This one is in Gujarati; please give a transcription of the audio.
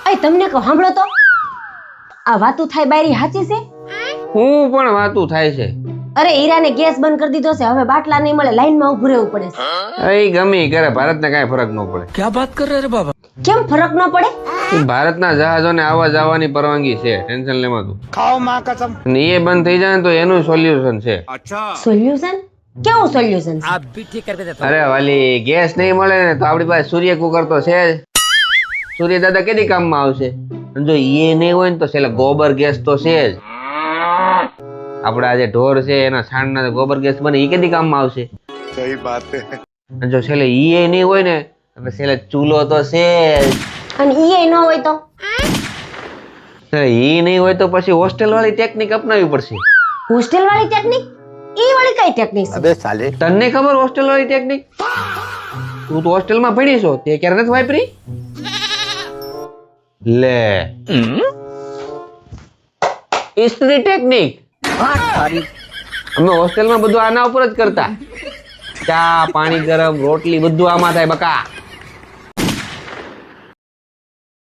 અય તમને કહું સાંભળો તો આ વાતું થાય બારી સાચી છે? હું પણ વાતું થાય છે. અરે હીરાને ગેસ બંધ કરી દીધો છે, હવે બાટલા નહીં મળે, લાઈનમાં ઊભું રહેવું પડે છે. એ ગમી કરે, ભારતને કાંઈ ફરક ન પડે. क्या बात कर रहे रे बाबा? કેમ ફરક ન પડે? ભારતના જહાજોને આવવા જવાની પરવાનગી છે, ટેન્શન લેમાં તું. खाओ माँ कसम। અને એ બંધ થઈ જાય ને તો એનું સોલ્યુશન છે. સોલ્યુશન? કેવું સોલ્યુશન? आप भी ठीक करके देते અરે વાલી, ગેસ નહીં મળે ને તો આપણી પાસે સૂર્ય કુકર તો છે જ. સૂર્ય દાદા કેદી કામમાં આવશે? અને જો એ નહીં હોય ને તો છેલ્લે ગોબર ગેસ તો છે જ. આપડા જે ઢોર છે એના છાણના ગોબર ગેસ બને, એ કેદી કામમાં આવશે? सही बात है। અને જો છેલ્લે ઈ નહીં હોય ને તો છેલ્લે ચૂલો તો છે જ. અને ઈ ન હોય તો? ઈ નહીં હોય તો પછી હોસ્ટેલ વાળી ટેકનિક અપનાવવી પડશે. હોસ્ટેલ વાળી ટેકનિક? ઈ વાળી કઈ ટેકનિક છે? अबे साले। તને ખબર હોસ્ટેલ વાળી ટેકનિક? તું તો હોસ્ટેલમાં ભણી છો, તે ક્યારે નથી વાપરી? લે ઇસ્ત્રી ટેકનિક. અમે હોસ્ટેલમાં બધું આના ઉપર જ કરતા. ચા, પાણી ગરમ, રોટલી બધું આમાં થાય બકા.